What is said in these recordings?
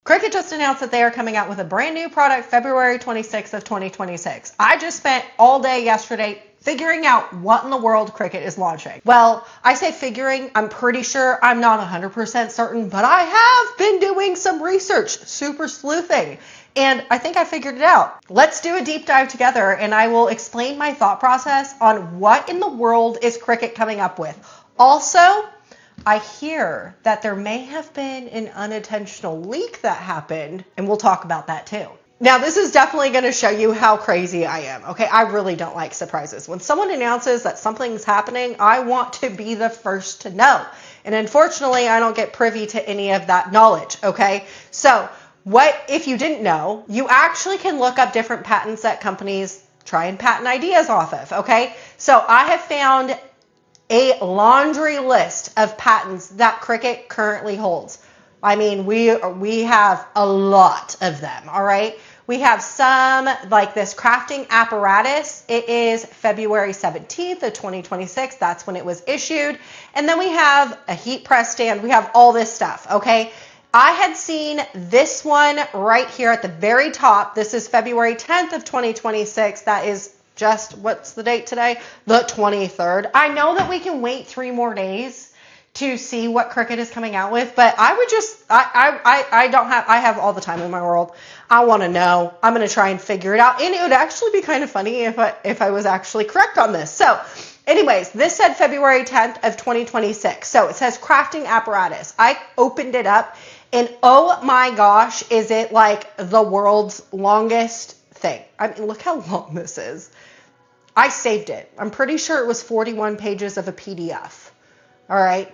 Cricut just announced that they are coming out with a brand new product February 26th of 2026. I just spent all day yesterday figuring out what in the world Cricut is launching. Well, I say figuring, I'm pretty sure, I'm not 100% certain, but I have been doing some research, super sleuthing, and I think I figured it out. Let's do a deep dive together and I will explain my thought process on what in the world is Cricut coming up with. Also, I hear that there may have been an unintentional leak that happened, and we'll talk about that too. Now, this is definitely going to show you how crazy I am, okay? I really don't like surprises. When someone announces that something's happening, I want to be the first to know. And unfortunately, I don't get privy to any of that knowledge, okay? So what if you didn't know, you actually can look up different patents that companies try and patent ideas off of, okay? So I have found a laundry list of patents that Cricut currently holds. I mean, we have a lot of them, all right? We have some like this crafting apparatus. It is February 17th of 2026. That's when it was issued. And then we have a heat press stand. We have all this stuff, okay? I had seen this one right here at the very top. This is February 10th of 2026. That is just, what's the date today? The 23rd. I know that we can wait 3 more days to see what Cricut is coming out with, but I would just, I have all the time in my world. I want to know. I'm going to try and figure it out. And it would actually be kind of funny if I was actually correct on this. So anyways, this said February 10th of 2026. So it says crafting apparatus. I opened it up and oh my gosh, is it like the world's longest thing. I mean, look how long this is. I saved it. I'm pretty sure it was 41 pages of a PDF. All right.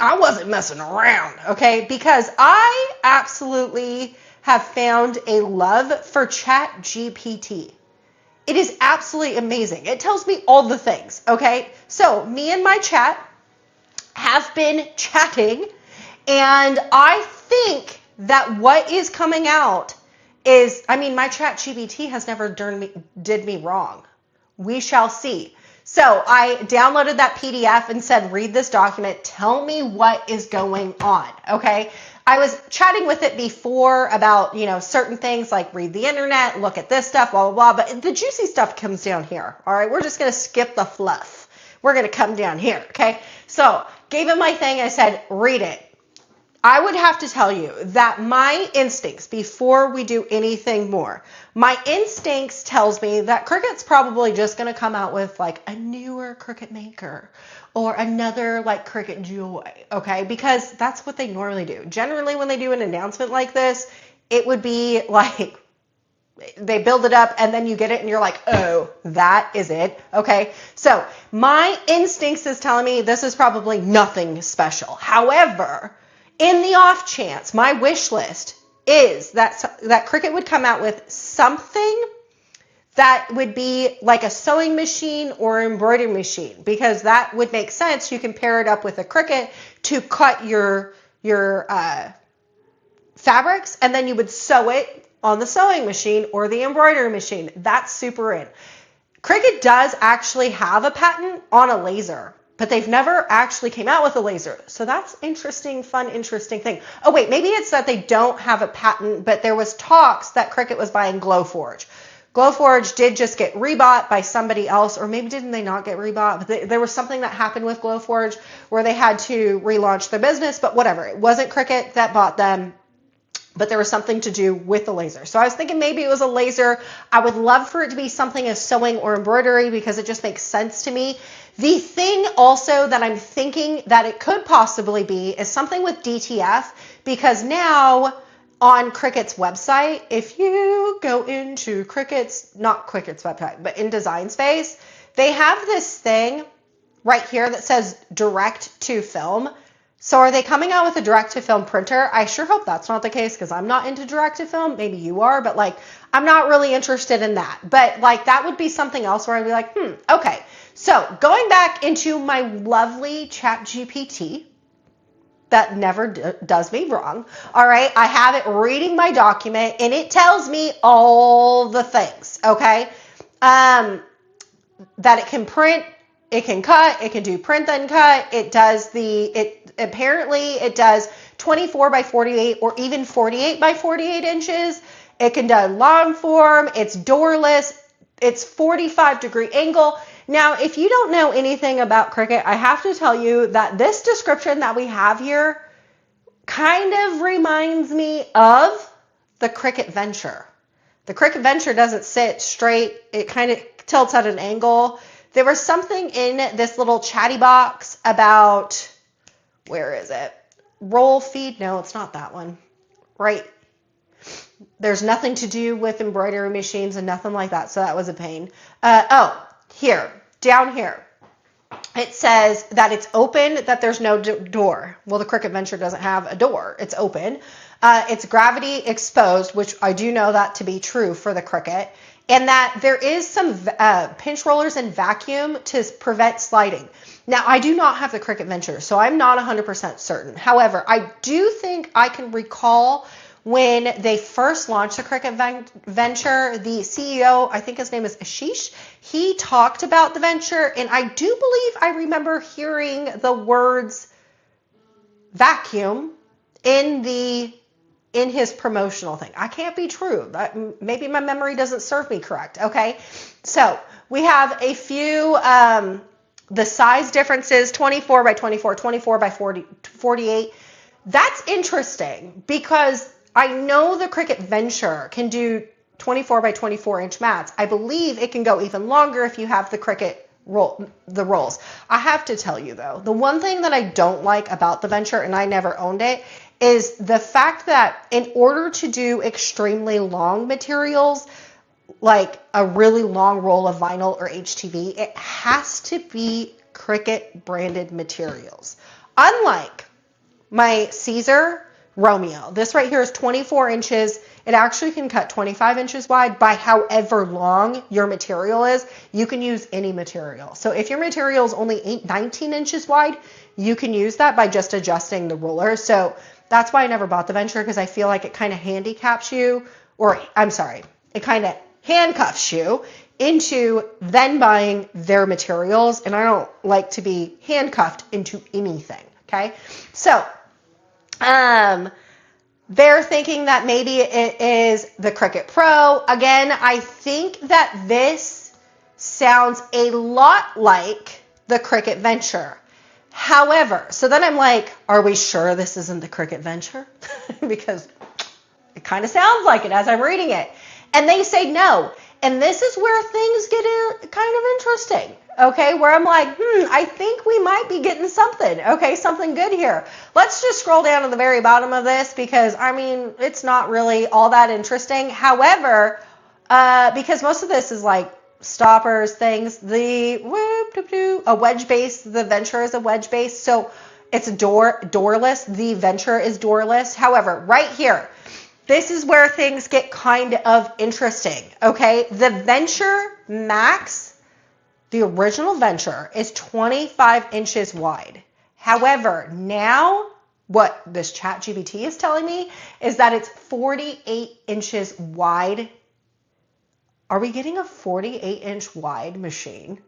I wasn't messing around, okay? Because I absolutely have found a love for ChatGPT. It is absolutely amazing. It tells me all the things, okay? So me and my chat have been chatting, and I think that what is coming out is, I mean, my ChatGPT has never did me wrong. We shall see. So I downloaded that PDF and said, read this document. Tell me what is going on. Okay. I was chatting with it before about, certain things like read the internet, look at this stuff, blah, blah, blah. But the juicy stuff comes down here. All right. We're just going to skip the fluff. We're going to come down here. Okay. So gave it my thing. I said, read it. I would have to tell you that my instincts, before we do anything more, my instincts tells me that Cricut's probably just going to come out with like a newer Cricut Maker or another like Cricut Joy, okay? Because that's what they normally do. Generally, when they do an announcement like this, it would be like they build it up and then you get it and you're like, oh, that is it, okay? So my instincts is telling me this is probably nothing special. However, in the off chance, my wish list is that Cricut would come out with something that would be like a sewing machine or embroidery machine, because that would make sense. You can pair it up with a Cricut to cut your fabrics, and then you would sew it on the sewing machine or the embroidery machine. That's super in. Cricut does actually have a patent on a laser, but they've never actually came out with a laser. So that's interesting, fun, interesting thing. Oh wait, maybe it's that they don't have a patent, but there was talks that Cricut was buying Glowforge. Glowforge did just get rebought by somebody else, or maybe didn't they not get rebought? But there was something that happened with Glowforge where they had to relaunch their business, but whatever. It wasn't Cricut that bought them, but there was something to do with the laser. So I was thinking maybe it was a laser. I would love for it to be something as sewing or embroidery because it just makes sense to me. The thing also that I'm thinking that it could possibly be is something with DTF, because now on Cricut's website, if you go into not Cricut's website, but in Design Space, they have this thing right here that says direct to film. So are they coming out with a direct-to-film printer? I sure hope that's not the case, because I'm not into direct-to-film. Maybe you are, but like I'm not really interested in that. But like that would be something else where I'd be like, okay. So going back into my lovely ChatGPT that never does me wrong. All right, I have it reading my document, and it tells me all the things. Okay, that it can print. It can cut, it can do print then cut, apparently it does 24 by 48 or even 48 by 48 inches. It can do long form. It's doorless. It's 45-degree angle. Now, if you don't know anything about Cricut, I have to tell you that this description that we have here kind of reminds me of the Cricut Venture. The Cricut Venture doesn't sit straight. It kind of tilts at an angle. There was something in this little chatty box about, where is it? Roll feed? No, it's not that one. Right. There's nothing to do with embroidery machines and nothing like that. So that was a pain. Here, down here. It says that it's open, that there's no door. Well, the Cricut Venture doesn't have a door. It's open. It's gravity exposed, which I do know that to be true for the Cricut. And that there is some pinch rollers and vacuum to prevent sliding. Now, I do not have the Cricut Venture, so I'm not 100% certain. However, I do think I can recall when they first launched the Cricut Venture, the CEO, I think his name is Ashish, he talked about the Venture, and I do believe I remember hearing the words vacuum in his promotional thing. I can't be true. Maybe my memory doesn't serve me correct. Okay. So we have a few, the size differences, 24 by 24, 24 by 48. That's interesting because I know the Cricut Venture can do 24 by 24 inch mats. I believe it can go even longer if you have the Cricut rolls. I have to tell you though, the one thing that I don't like about the Venture, and I never owned it, is the fact that in order to do extremely long materials, like a really long roll of vinyl or HTV, it has to be Cricut branded materials. Unlike my Cezerin Romeo, this right here is 24 inches. It actually can cut 25 inches wide by however long your material is. You can use any material. So if your material is only 19 inches wide, you can use that by just adjusting the roller. So that's why I never bought the Venture, because I feel like it kind of handicaps you, or I'm sorry, it kind of handcuffs you into then buying their materials. And I don't like to be handcuffed into anything. Okay. So, they're thinking that maybe it is the Cricut Pro. Again, I think that this sounds a lot like the Cricut Venture. However, so then I'm like, are we sure this isn't the Cricut Venture? Because it kind of sounds like it as I'm reading it. And they say no. And this is where things get kind of interesting. Okay, where I'm like, I think we might be getting something. Okay, something good here. Let's just scroll down to the very bottom of this because, I mean, it's not really all that interesting. However, because most of this is like stoppers, things, a wedge base, the Venture is a wedge base. So it's doorless. The Venture is doorless. However, right here, this is where things get kind of interesting. Okay, the Venture Max, the original Venture, is 25 inches wide. However, now what this ChatGPT is telling me is that it's 48 inches wide. Are we getting a 48-inch wide machine?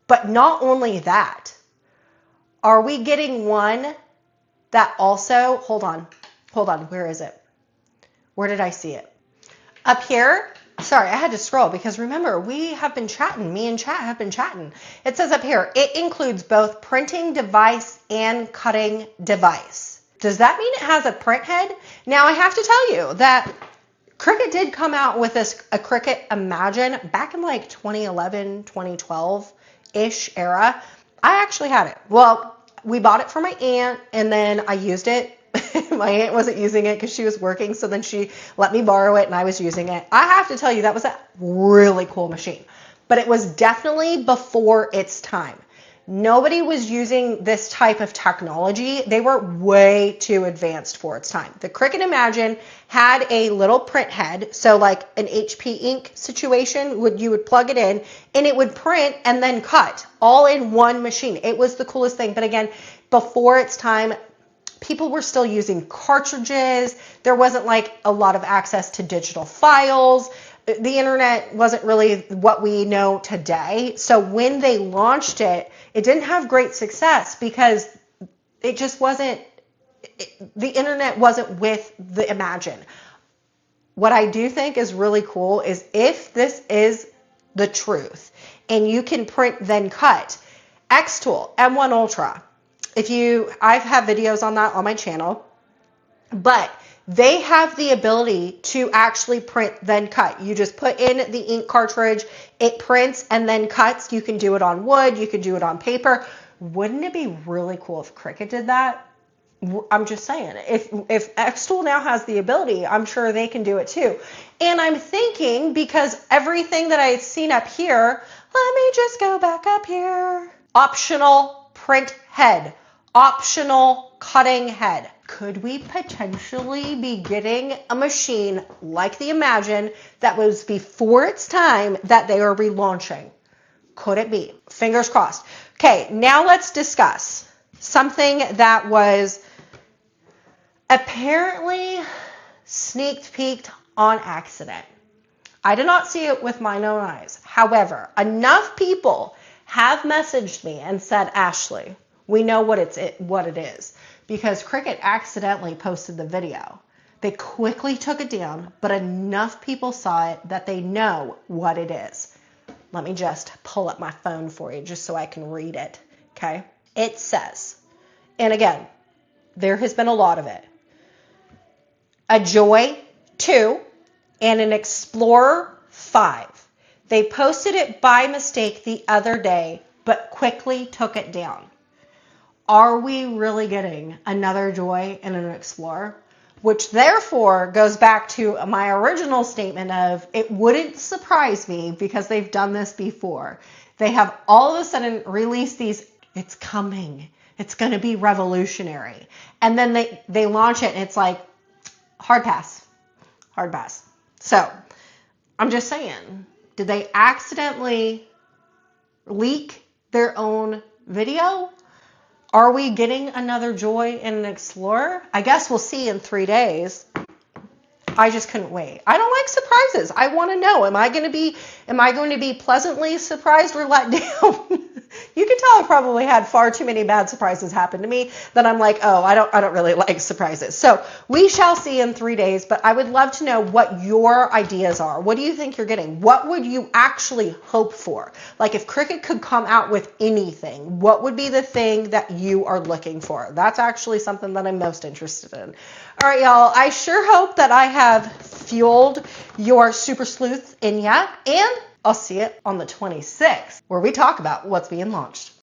But not only that, are we getting one that also, hold on, where is it? Where did I see it? Up here. Sorry, I had to scroll because remember, me and Chat have been chatting. It says up here, it includes both printing device and cutting device. Does that mean it has a print head? Now I have to tell you that Cricut did come out with a Cricut Imagine back in like 2011, 2012-ish era. I actually had it. Well, we bought it for my aunt and then I used it. My aunt wasn't using it because she was working, so then she let me borrow it and I was using it. I have to tell you, that was a really cool machine, but it was definitely before its time. Nobody was using this type of technology. They were way too advanced for its time. The Cricut Imagine had a little print head, so like an HP ink situation, you would plug it in and it would print and then cut all in one machine. It was the coolest thing, but again, before its time, people were still using cartridges. There wasn't like a lot of access to digital files. The internet wasn't really what we know today. So when they launched it, it didn't have great success because it just wasn't the internet wasn't with the Imagine. What I do think is really cool is if this is the truth and you can print then cut, xTool, M1 Ultra. I've had videos on that on my channel, but they have the ability to actually print then cut. You just put in the ink cartridge, it prints and then cuts. You can do it on wood, you can do it on paper. Wouldn't it be really cool if Cricut did that? I'm just saying, if xTool now has the ability, I'm sure they can do it too. And I'm thinking, because everything that I had seen up here, let me just go back up here. Optional print head, optional cutting head. Could we potentially be getting a machine like the Imagine that was before its time that they are relaunching? Could it be? Fingers crossed. Okay, now let's discuss something that was apparently sneak peeked on accident. I did not see it with my own eyes. However, enough people have messaged me and said, Ashley, we know what it is, because Cricut accidentally posted the video. They quickly took it down, but enough people saw it that they know what it is. Let me just pull up my phone for you just so I can read it, okay? It says, and again, there has been a lot of it, a Joy 2 and an Explorer 5. They posted it by mistake the other day, but quickly took it down. Are we really getting another Joy and an Explorer? Which therefore goes back to my original statement of it wouldn't surprise me because they've done this before. They have all of a sudden released these, it's coming, it's going to be revolutionary. And then they launch it and it's like, hard pass. So I'm just saying, did they accidentally leak their own video? Are we getting another Joy and an Explorer? I guess we'll see in 3 days. I just couldn't wait. I don't like surprises. I want to know, am I going to be pleasantly surprised or let down? You can tell I've probably had far too many bad surprises happen to me that I'm like, oh, I don't really like surprises. So we shall see in 3 days, but I would love to know what your ideas are. What do you think you're getting? What would you actually hope for? Like if Cricut could come out with anything, what would be the thing that you are looking for? That's actually something that I'm most interested in. All right, y'all, I sure hope that I have fueled your super sleuth in ya, and I'll see it on the 26th, where we talk about what's being launched.